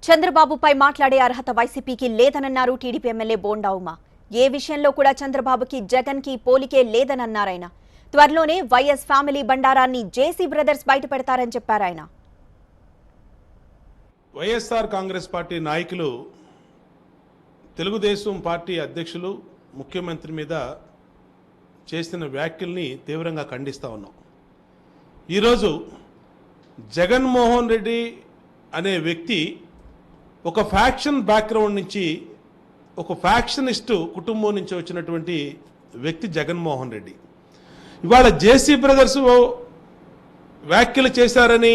చంద్రబాబుపై మాట్లాడే అర్హత వైసీపీకి లేదనన్నారు టీడీపీ ఎమ్మెల్యే బోండా ఉమ. ఏ విషయంలో కూడా చంద్రబాబుకి జగన్కి పోలికే లేదనన్నారాయన. త్వరలోనే YS family బండారాన్ని JC brothers బయటపెడతారని చెప్పారాయన. YSR Congress party నాయకులు తెలుగుదేశం పార్టీ అధ్యక్షులు ముఖ్యమంత్రి మీద చేసిన వ్యాఖ్యల్ని తీవ్రంగా ఖండిస్తూ ఉన్నాం. ఈరోజు జగన్మోహన్ రెడ్డి అనే వ్యక్తి ఒక ఫ్యాక్షన్ బ్యాక్గ్రౌండ్ నుంచి, ఒక ఫ్యాక్షనిస్టు కుటుంబం నుంచి వచ్చినటువంటి వ్యక్తి జగన్మోహన్ రెడ్డి. ఇవాళ జేసీ బ్రదర్స్ వ్యాఖ్యలు చేశారని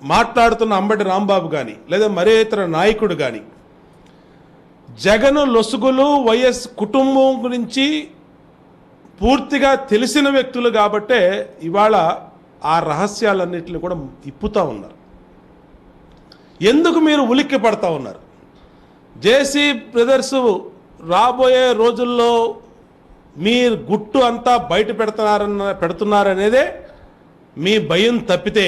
మాట్లాడుతున్న అంబటి రాంబాబు కానీ లేదా మరే ఇతర నాయకుడు కానీ జగన్ లొసుగులు వైఎస్ కుటుంబం గురించి పూర్తిగా తెలిసిన వ్యక్తులు కాబట్టే ఇవాళ ఆ రహస్యాలన్నింటినీ కూడా ఇప్పుతూ ఉన్నారు. ఎందుకు మీరు ఉలిక్కి పడతా ఉన్నారు? జేసీ బ్రదర్స్ రాబోయే రోజుల్లో మీ గుట్టు అంతా బయట పెడుతున్నారనేదే మీ భయం తప్పితే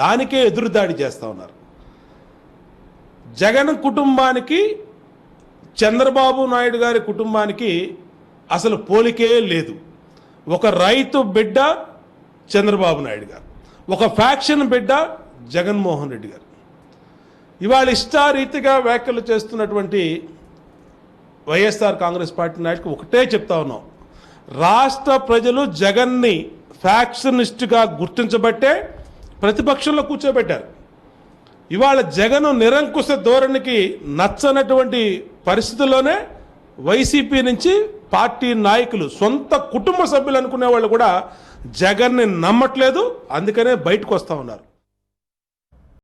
దానికే ఎదురుదాడి చేస్తూ ఉన్నారు. జగన్ కుటుంబానికి చంద్రబాబు నాయుడు గారి కుటుంబానికి అసలు పోలికే లేదు. ఒక రైతు బిడ్డ చంద్రబాబు నాయుడు గారు, ఒక ఫ్యాక్షన్ బిడ్డ జగన్మోహన్ రెడ్డి గారు. ఇవాళ ఇష్టారీతిగా వ్యాఖ్యలు చేస్తున్నటువంటి వైఎస్ఆర్ కాంగ్రెస్ పార్టీ నాయకులు ఒకటే చెప్తా ఉన్నాం, రాష్ట్ర ప్రజలు జగన్ని ఫ్యాక్షనిస్ట్గా గుర్తించబట్టే ప్రతిపక్షంలో కూర్చోబెట్టారు. ఇవాళ జగన్ నిరంకుశ ధోరణికి నచ్చనటువంటి పరిస్థితుల్లోనే వైసీపీ నుంచి పార్టీ నాయకులు, సొంత కుటుంబ సభ్యులు అనుకునే వాళ్ళు కూడా జగన్ని నమ్మట్లేదు. అందుకనే బయటకు వస్తూ ఉన్నారు.